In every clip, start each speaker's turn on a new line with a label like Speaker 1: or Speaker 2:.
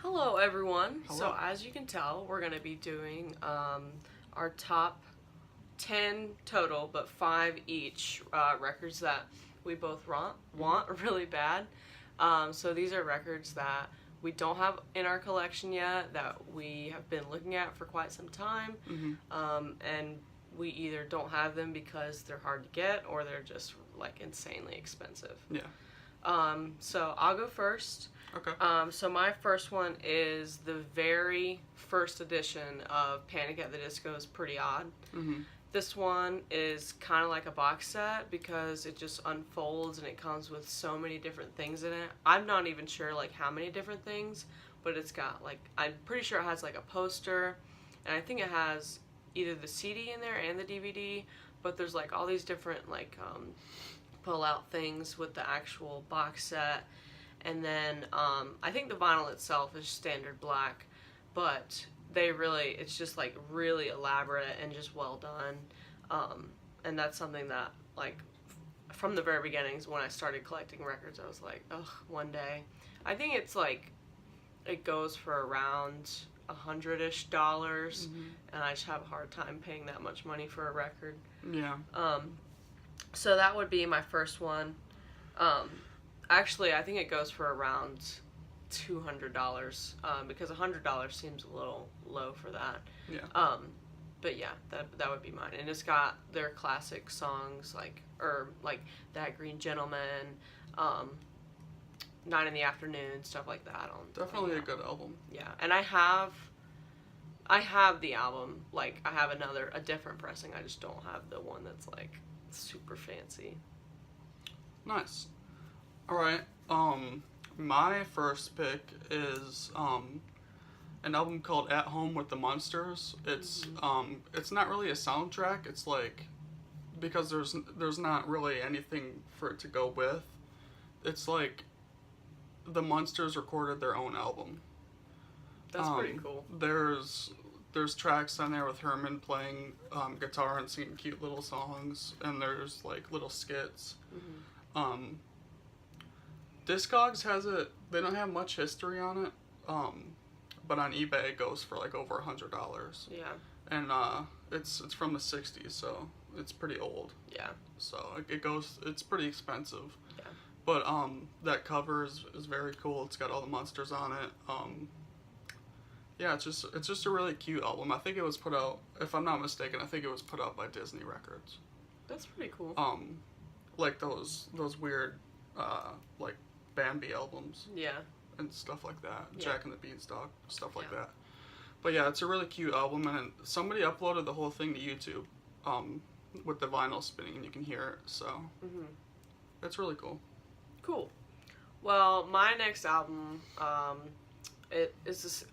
Speaker 1: Hello, everyone.
Speaker 2: Hello.
Speaker 1: So, as you can tell, we're going to be doing our top 10 total, but 5 each records that we both want really bad. So, these are records that we don't have in our collection yet, that we have been looking at for quite some time. And we either don't have them because they're hard to get or they're just like insanely expensive.
Speaker 2: Yeah.
Speaker 1: So, I'll go first.
Speaker 2: Okay.
Speaker 1: So my first one is the very first edition of Panic at the Disco's Pretty Odd. This one is kind of like a box set because it just unfolds and it comes with so many different things in it. I'm not even sure like how many different things, but it's got like, I'm pretty sure it has like a poster, and I think it has either the CD in there and the DVD, but there's like all these different like pull out things with the actual box set. And then I think the vinyl itself is standard black, but it's just like really elaborate and just well done. And that's something that like from the very beginnings when I started collecting records, I was like, ugh, one day. I think it's like, it goes for around $100-ish, and I just have a hard time paying that much money for a record.
Speaker 2: Yeah.
Speaker 1: So that would be my first one. Actually, I think it goes for around $200 because $100 seems a little low for that.
Speaker 2: Yeah.
Speaker 1: But yeah, that would be mine, and it's got their classic songs like That Green Gentleman, 9 in the Afternoon, stuff like that.
Speaker 2: Definitely a good album.
Speaker 1: Yeah, and I have the album. Like I have a different pressing. I just don't have the one that's like super fancy.
Speaker 2: Nice. Alright, my first pick is, an album called At Home with the Munsters. It's not really a soundtrack, it's like, because there's not really anything for it to go with, it's like, the Munsters recorded their own album.
Speaker 1: That's pretty cool.
Speaker 2: There's tracks on there with Herman playing, guitar and singing cute little songs, and there's, like, little skits. Discogs has it. They don't have much history on it, but on eBay it goes for like over $100.
Speaker 1: Yeah.
Speaker 2: And it's from the '60s, so it's pretty old.
Speaker 1: Yeah.
Speaker 2: So it's pretty expensive.
Speaker 1: Yeah.
Speaker 2: But that cover is very cool. It's got all the monsters on it. Yeah, it's just a really cute album. I think it was put out, if I'm not mistaken, I think it was put out by Disney Records.
Speaker 1: That's pretty cool.
Speaker 2: Like those weird like Bambi albums.
Speaker 1: Yeah.
Speaker 2: And stuff like that.
Speaker 1: Yeah.
Speaker 2: Jack and the Beanstalk, stuff like that. But yeah, it's a really cute album, and somebody uploaded the whole thing to YouTube with the vinyl spinning, and you can hear it, so it's really cool.
Speaker 1: Cool. Well, my next album, it is just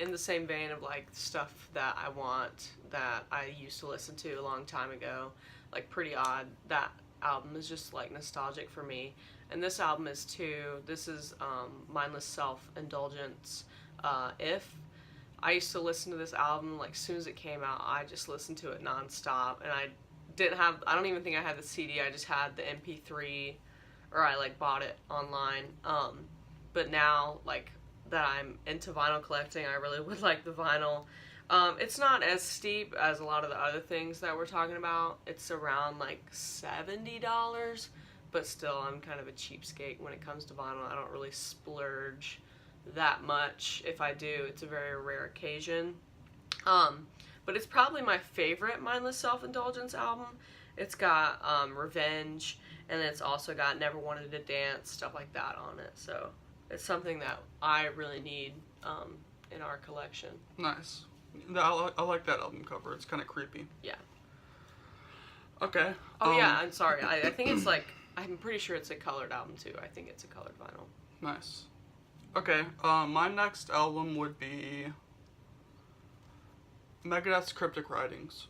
Speaker 1: in the same vein of like stuff that I want that I used to listen to a long time ago, like Pretty Odd. That album is just like nostalgic for me, and this album is too. This is Mindless Self-Indulgence. If I used to listen to this album like as soon as it came out, I just listened to it nonstop, and I don't even think I had the CD. I just had the MP3, or I like bought it online. But now like that I'm into vinyl collecting, I really would like the vinyl. It's not as steep as a lot of the other things that we're talking about. It's around like $70, but still I'm kind of a cheapskate when it comes to vinyl. I don't really splurge that much. If I do, it's a very rare occasion. But it's probably my favorite Mindless Self-Indulgence album. It's got Revenge, and it's also got Never Wanted to Dance, stuff like that on it. So it's something that I really need in our collection.
Speaker 2: Nice. I like that album cover. It's kind of creepy.
Speaker 1: Yeah.
Speaker 2: Okay.
Speaker 1: Oh yeah, I'm sorry. I think it's like, I'm pretty sure it's a colored album too. I think it's a colored vinyl.
Speaker 2: Nice. Okay, my next album would be Megadeth's Cryptic Writings.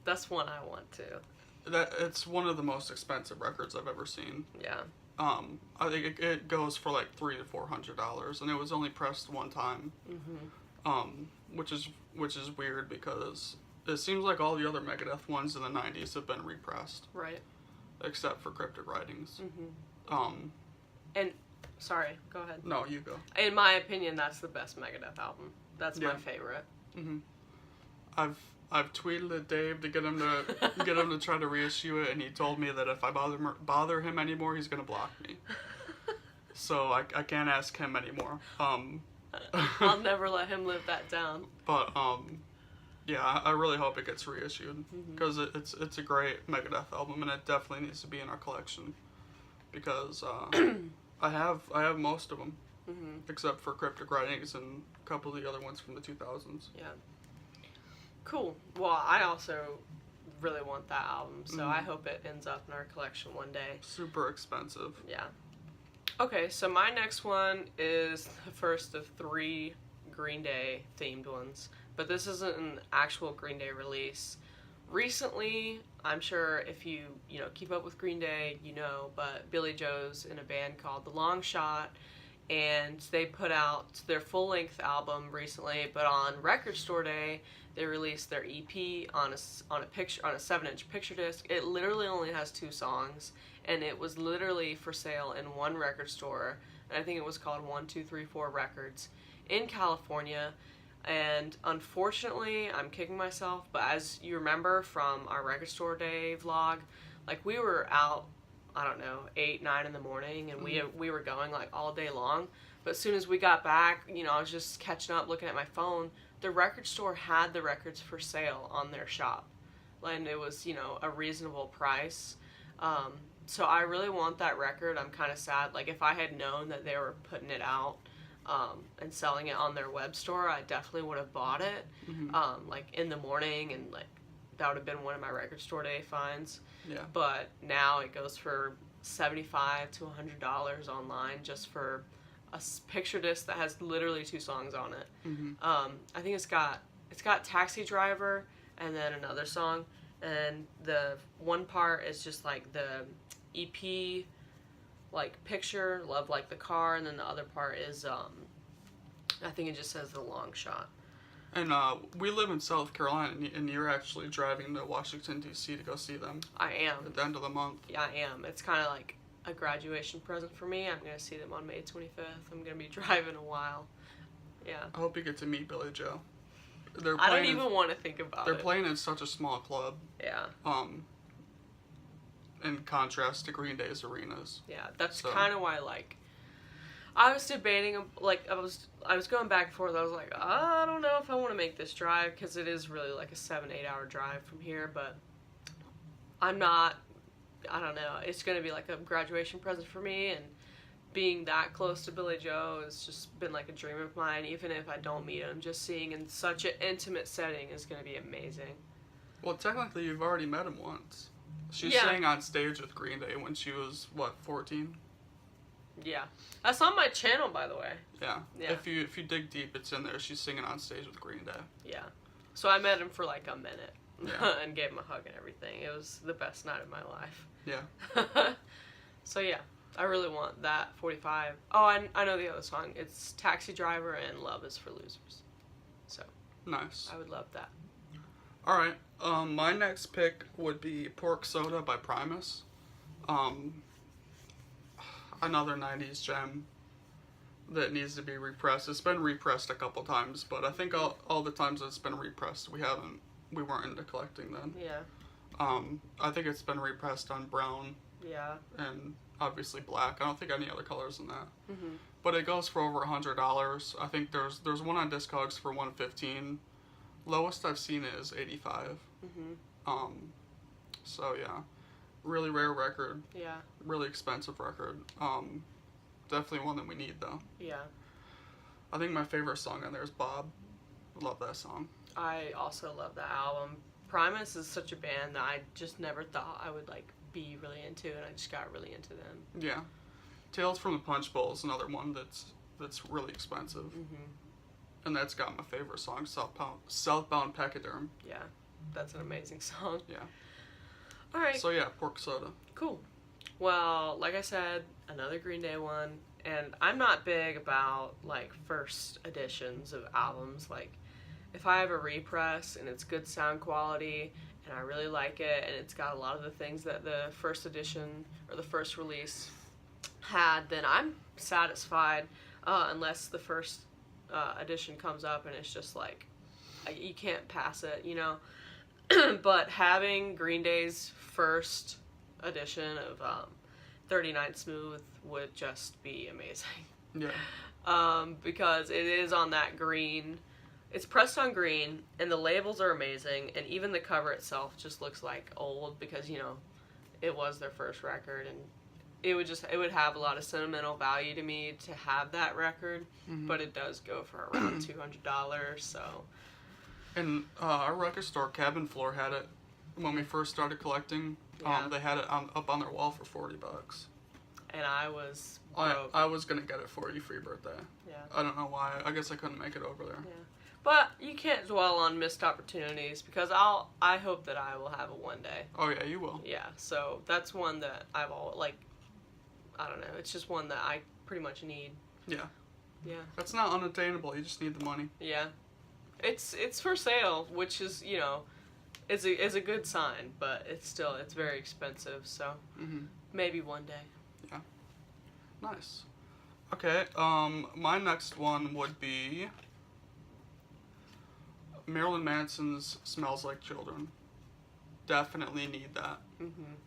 Speaker 1: That's one I want to.
Speaker 2: It's one of the most expensive records I've ever seen.
Speaker 1: Yeah.
Speaker 2: I think it goes for like $300 to $400, and it was only pressed one time. Which is weird because it seems like all the other Megadeth ones in the '90s have been repressed.
Speaker 1: Right.
Speaker 2: Except for Cryptic Writings.
Speaker 1: And Sorry, go ahead.
Speaker 2: No, you go.
Speaker 1: In my opinion, that's the best Megadeth album. That's my
Speaker 2: Yeah.
Speaker 1: favorite.
Speaker 2: Hmm. I've tweeted at Dave to get him to try to reissue it, and he told me that if I bother him anymore, he's gonna block me. So I can't ask him anymore.
Speaker 1: I'll never let him live that down.
Speaker 2: But yeah, I really hope it gets reissued because it's a great Megadeth album, and it definitely needs to be in our collection because I have most of them except for Cryptic Writings and a couple of the other ones from the 2000s.
Speaker 1: Yeah. Cool. Well, I also really want that album, so I hope it ends up in our collection one day.
Speaker 2: Super expensive.
Speaker 1: Yeah. Okay, so my next one is the first of 3 Green Day themed ones, but this isn't an actual Green Day release. Recently, I'm sure if you keep up with Green Day, but Billy Joe's in a band called The Long Shot, and they put out their full-length album recently, but on Record Store Day, they released their EP on a 7-inch picture disc. It literally only has 2 songs, and it was literally for sale in one record store, and I think it was called 1234 Records in California. And unfortunately, I'm kicking myself, but as you remember from our Record Store Day vlog, like we were out, I don't know, 8, 9 in the morning, and we were going like all day long. But as soon as we got back, I was just catching up, looking at my phone. The record store had the records for sale on their shop, and it was, a reasonable price. So I really want that record. I'm kind of sad. Like, if I had known that they were putting it out and selling it on their web store, I definitely would have bought it, like, in the morning, and, like, that would have been one of my Record Store Day finds.
Speaker 2: Yeah.
Speaker 1: But now it goes for $75 to $100 online just for a picture disc that has literally 2 songs on it. I think it's got Taxi Driver and then another song, and the one part is just like the EP, like picture, Love Like the Car, and then the other part is I think it just says The Long Shot.
Speaker 2: And we live in South Carolina, and you're actually driving to Washington, D.C. to go see them.
Speaker 1: I am.
Speaker 2: At the end of the month.
Speaker 1: Yeah, I am. It's kind of like a graduation present for me. I'm going to see them on May 25th. I'm going to be driving a while. Yeah.
Speaker 2: I hope you get to meet Billy Joe.
Speaker 1: I don't even want to think about it.
Speaker 2: They're playing in such a small club.
Speaker 1: Yeah.
Speaker 2: In contrast to Green Day's arenas.
Speaker 1: Yeah, that's kind of why, like, I was debating, like, I was going back and forth. I was like, I don't know if I want to make this drive, because it is really like a 7-8 hour drive from here, but I'm not, I don't know. It's going to be like a graduation present for me, and being that close to Billy Joe has just been like a dream of mine. Even if I don't meet him, just seeing in such an intimate setting is going to be amazing.
Speaker 2: Well, technically, you've already met him once. She sang on stage with Green Day when she was, 14?
Speaker 1: Yeah. That's on my channel, by the way.
Speaker 2: Yeah. If you dig deep, it's in there. She's singing on stage with Green Day.
Speaker 1: Yeah. So I met him for like a minute.
Speaker 2: Yeah.
Speaker 1: And gave him a hug and everything. It was the best night of my life.
Speaker 2: Yeah.
Speaker 1: So yeah, I really want that 45. Oh, I know the other song. It's Taxi Driver and Love Is for Losers. So.
Speaker 2: Nice.
Speaker 1: I would love that.
Speaker 2: Alright. My next pick would be Pork Soda by Primus. Another 90s gem that needs to be repressed. It's been repressed a couple times, but I think all the times it's been repressed, we weren't into collecting then.
Speaker 1: Yeah.
Speaker 2: I think it's been repressed on brown.
Speaker 1: Yeah.
Speaker 2: And obviously black. I don't think any other colors in that.
Speaker 1: Mhm.
Speaker 2: But it goes for over $100. I think there's one on Discogs for $115. Lowest I've seen is $85.
Speaker 1: Mhm.
Speaker 2: So yeah, really rare record.
Speaker 1: Yeah.
Speaker 2: Really expensive record. Definitely one that we need though.
Speaker 1: Yeah.
Speaker 2: I think my favorite song on there is Bob. Love that song.
Speaker 1: I also love that album. Primus is such a band that I just never thought I would like be really into, and I just got really into them.
Speaker 2: Yeah. Tales from the Punch Bowl is another one that's really expensive.
Speaker 1: Mhm.
Speaker 2: And that's got my favorite song, Southbound Pachyderm.
Speaker 1: Yeah. That's an amazing song.
Speaker 2: Yeah.
Speaker 1: All right.
Speaker 2: So yeah, Pork Soda.
Speaker 1: Cool. Well, like I said, another Green Day one, and I'm not big about like first editions of albums. Like, if I have a repress and it's good sound quality and I really like it and it's got a lot of the things that the first edition or the first release had, then I'm satisfied, unless the first edition comes up and it's just like you can't pass it, you know. But having Green Day's first edition of 39 Smooth would just be amazing.
Speaker 2: Yeah.
Speaker 1: Because it is on that green. It's pressed on green, and the labels are amazing, and even the cover itself just looks like old because, you know, it was their first record, and it would have a lot of sentimental value to me to have that record, but it does go for around $200, so.
Speaker 2: And our record store, Cabin Floor, had it when we first started collecting.
Speaker 1: Yeah.
Speaker 2: They had it up on their wall for $40.
Speaker 1: And I was broke.
Speaker 2: I was gonna get it for you for your birthday.
Speaker 1: Yeah.
Speaker 2: I don't know why. I guess I couldn't make it over there.
Speaker 1: Yeah. But you can't dwell on missed opportunities because I hope that I will have it one day.
Speaker 2: Oh yeah, you will.
Speaker 1: Yeah. So that's one that I've all like. I don't know. It's just one that I pretty much need.
Speaker 2: Yeah.
Speaker 1: Yeah.
Speaker 2: That's not unattainable. You just need the money.
Speaker 1: Yeah. It's for sale, which is, you know, is a good sign, but it's very expensive. So maybe one day.
Speaker 2: Yeah. Nice. Okay. My next one would be Marilyn Manson's "Smells Like Children." Definitely need that.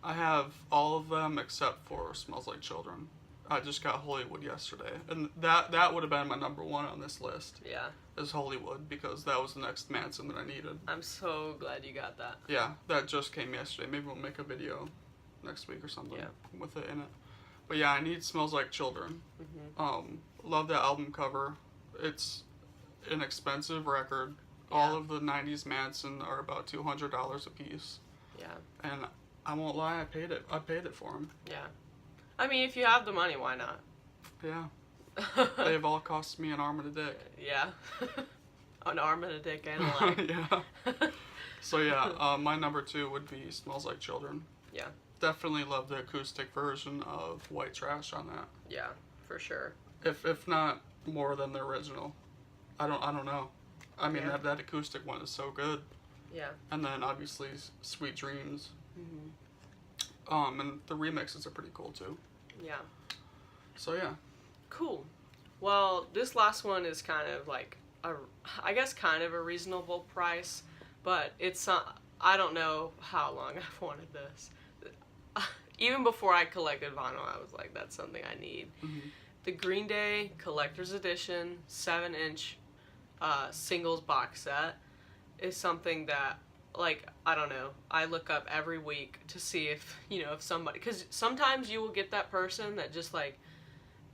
Speaker 2: I have all of them except for "Smells Like Children." I just got Hollywood yesterday, and that would have been my number one on this list.
Speaker 1: Yeah.
Speaker 2: Is Hollywood, because that was the next Manson that I needed.
Speaker 1: I'm so glad you got that.
Speaker 2: Yeah, that just came yesterday. Maybe we'll make a video next week or something with it in it. But yeah, I need "Smells Like Children." Love that album cover. It's an expensive record.
Speaker 1: Yeah.
Speaker 2: All of the 90s Manson are about $200 a piece.
Speaker 1: Yeah.
Speaker 2: And I won't lie, I paid it for them.
Speaker 1: Yeah. I mean, if you have the money, why not?
Speaker 2: Yeah. They've all cost me an arm and a dick.
Speaker 1: Yeah. An arm and a dick and a leg.
Speaker 2: Yeah. So yeah, my number 2 would be "Smells Like Children."
Speaker 1: Yeah.
Speaker 2: Definitely love the acoustic version of "White Trash" on that.
Speaker 1: Yeah, for sure.
Speaker 2: If not more than the original. I don't know. I mean,
Speaker 1: Yeah.
Speaker 2: that acoustic one is so good.
Speaker 1: Yeah.
Speaker 2: And then obviously "Sweet Dreams." And the remixes are pretty cool too.
Speaker 1: Yeah.
Speaker 2: So yeah.
Speaker 1: Cool. Well, this last one is kind of like I guess kind of a reasonable price, but it's I don't know how long I've wanted this. Even before I collected vinyl, I was like, that's something I need. The Green Day Collector's Edition 7-inch singles box set is something that, like, I don't know, I look up every week to see if, you know, if somebody, because sometimes you will get that person that just, like,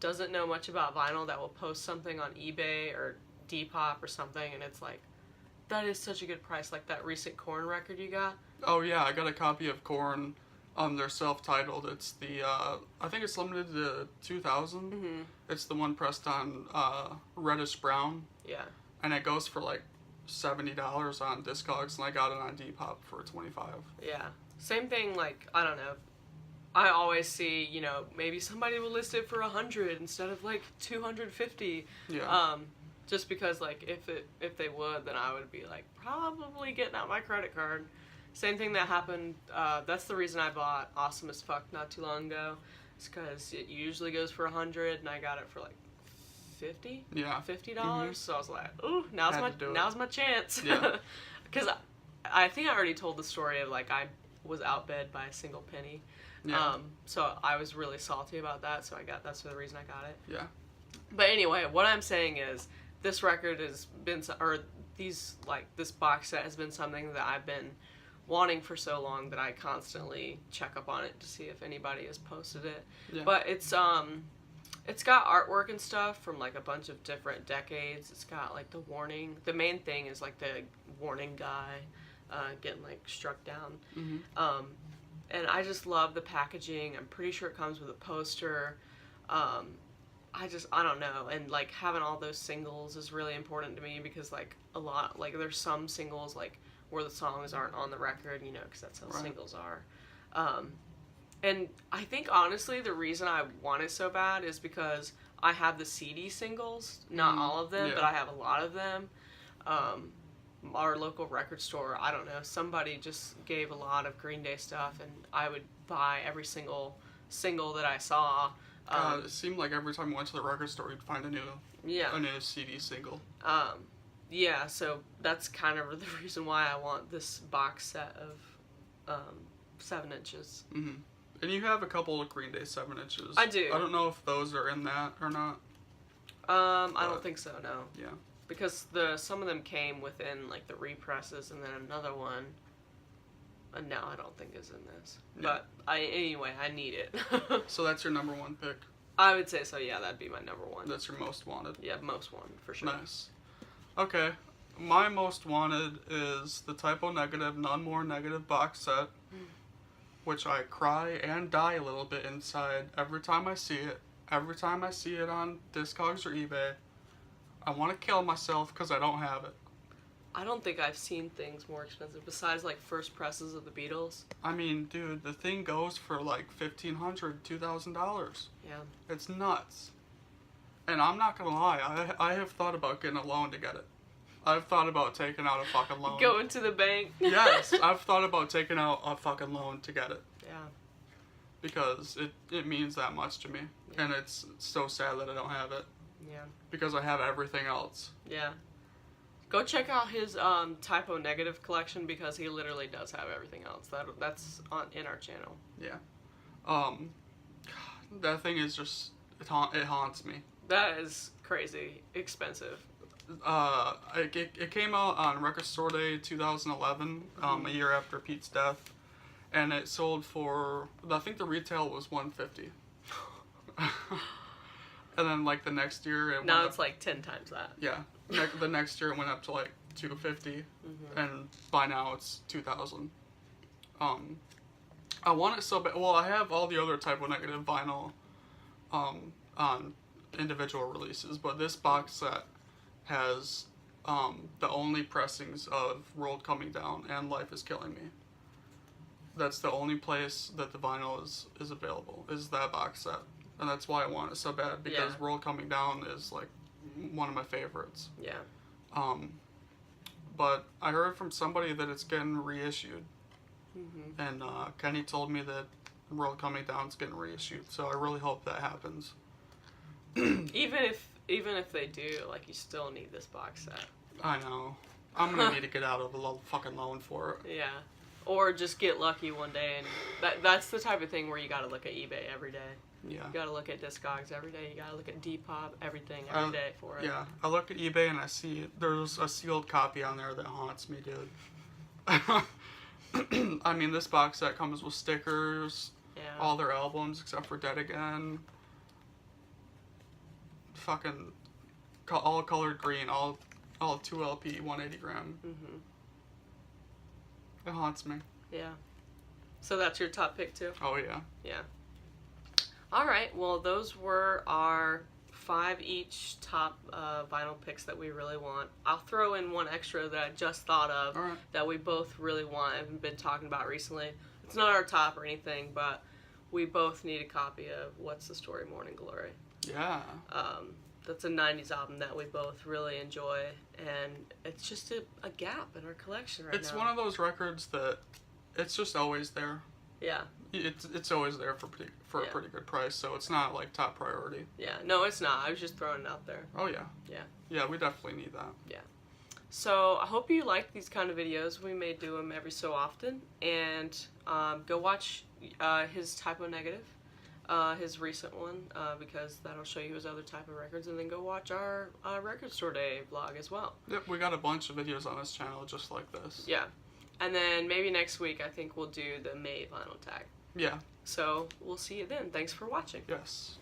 Speaker 1: doesn't know much about vinyl that will post something on eBay or Depop or something, and it's like, that is such a good price, like that recent Korn record you got.
Speaker 2: Oh yeah, I got a copy of Korn. They're self-titled. It's the I think it's limited to 2,000. It's the one pressed on reddish brown.
Speaker 1: Yeah.
Speaker 2: And it goes for like $70 on Discogs, and I got it on Depop for $25.
Speaker 1: Yeah. Same thing, like, I don't know. I always see, you know, maybe somebody will list it for $100 instead of like $250.
Speaker 2: Yeah.
Speaker 1: Just because, like, if they would, then I would be like probably getting out my credit card. Same thing that happened. That's the reason I bought Awesome as Fuck not too long ago. It's because it usually goes for $100, and I got it for like $50.
Speaker 2: Yeah.
Speaker 1: $50. So I was like, ooh, now's my chance.
Speaker 2: Yeah.
Speaker 1: Because I think I already told the story of, like, I was outbid by a single penny.
Speaker 2: Yeah.
Speaker 1: So I was really salty about that. So that's the reason I got it.
Speaker 2: Yeah.
Speaker 1: But anyway, what I'm saying is, this record has been, or this box set has been something that I've been wanting for so long that I constantly check up on it to see if anybody has posted it.
Speaker 2: Yeah.
Speaker 1: But it's got artwork and stuff from like a bunch of different decades. It's got like the warning. The main thing is like the warning guy getting like struck down. And I just love the packaging. I'm pretty sure it comes with a poster. I don't know. And like having all those singles is really important to me because like a lot, like there's some singles like where the songs aren't on the record, you know, because that's how singles are. And I think honestly the reason I want it so bad is because I have the CD singles, not all of them, but I have a lot of them. Our local record store, I don't know, somebody just gave a lot of Green Day stuff, and I would buy every single single that I saw
Speaker 2: It seemed like every time we went to the record store, you'd find a new CD single.
Speaker 1: Yeah, so that's kind of the reason why I want this box set of 7 inches.
Speaker 2: Mm-hmm. And you have a couple of Green Day 7 inches.
Speaker 1: I do.
Speaker 2: I don't know if those are in that or not.
Speaker 1: I don't think so, no.
Speaker 2: Yeah.
Speaker 1: Because some of them came within, like, the represses, and then another one, no, I don't think is in this.
Speaker 2: Yeah.
Speaker 1: But, anyway, I need it.
Speaker 2: So that's your number 1 pick?
Speaker 1: I would say so, yeah, that'd be my number 1.
Speaker 2: That's your most wanted?
Speaker 1: Yeah, most wanted, for sure.
Speaker 2: Nice. Okay. My most wanted is the Typo Negative None More Negative box set, which I cry and die a little bit inside every time I see it. Every time I see it on Discogs or eBay, I want to kill myself because I don't have it.
Speaker 1: I don't think I've seen things more expensive besides, like, first presses of the Beatles.
Speaker 2: I mean, dude, the thing goes for like $1,500, $2,000.
Speaker 1: Yeah.
Speaker 2: It's nuts. And I'm not gonna lie, I have thought about getting a loan to get it. I've thought about taking out a fucking loan.
Speaker 1: Going to the bank.
Speaker 2: Yes, I've thought about taking out a fucking loan to get it.
Speaker 1: Yeah.
Speaker 2: Because it means that much to me.
Speaker 1: Yeah.
Speaker 2: And it's so sad that I don't have it.
Speaker 1: Yeah.
Speaker 2: Because I have everything else.
Speaker 1: Yeah. Go check out his Typo Negative collection because he literally does have everything else. That's in our channel.
Speaker 2: Yeah. That thing is just, it haunts me.
Speaker 1: That is crazy expensive.
Speaker 2: It came out on Record Store Day 2011, a year after Pete's death, and it sold for, I think the retail was $150. And then like the next year
Speaker 1: now it's like 10 times that.
Speaker 2: Yeah, the next year it went up to like $250, and by now it's $2,000. I want it so bad. Well, I have all the other Typo Negative vinyl on individual releases, but this box set has the only pressings of World Coming Down and Life Is Killing Me. That's the only place that the vinyl is available, is that box set. And that's why I want it so bad, because World Coming Down is like one of my favorites.
Speaker 1: Yeah.
Speaker 2: But I heard from somebody that it's getting reissued. And Kenny told me that World Coming Down's getting reissued, so I really hope that happens.
Speaker 1: Even if they do, like, you still need this box set.
Speaker 2: I know. I'm gonna need to get out of a fucking loan for it.
Speaker 1: Yeah. Or just get lucky one day, and that's the type of thing where you gotta look at eBay every day.
Speaker 2: Yeah.
Speaker 1: You gotta look at Discogs every day. You gotta look at Depop, everything every day for it.
Speaker 2: Yeah. I look at eBay and I see there's a sealed copy on there that haunts me, dude. I mean, this box set comes with stickers, all their albums except for Dead Again. Fucking all colored green, all 2 LP, 180 gram. It haunts me.
Speaker 1: Yeah. So that's your top pick too?
Speaker 2: Oh yeah.
Speaker 1: Yeah. All right. Well, those were our 5 each top vinyl picks that we really want. I'll throw in one extra that I just thought of that we both really want and have been talking about recently. It's not our top or anything, but we both need a copy of What's the Story, Morning Glory.
Speaker 2: Yeah.
Speaker 1: That's a 90s album that we both really enjoy, and it's just a gap in our collection right now.
Speaker 2: It's one of those records that it's just always there.
Speaker 1: Yeah.
Speaker 2: It's always there for a pretty good price, so it's not like top priority.
Speaker 1: Yeah, no, it's not. I was just throwing it out there.
Speaker 2: Oh yeah.
Speaker 1: Yeah. Yeah,
Speaker 2: we definitely need that.
Speaker 1: Yeah. So I hope you like these kind of videos. We may do them every so often, and go watch his Typo Negative, his recent one, because that'll show you his other type of records, and then go watch our Record Store Day vlog as well.
Speaker 2: Yep, we got a bunch of videos on this channel just like this.
Speaker 1: Yeah. And then maybe next week I think we'll do the May vinyl tag.
Speaker 2: Yeah.
Speaker 1: So we'll see you then. Thanks for watching.
Speaker 2: Yes.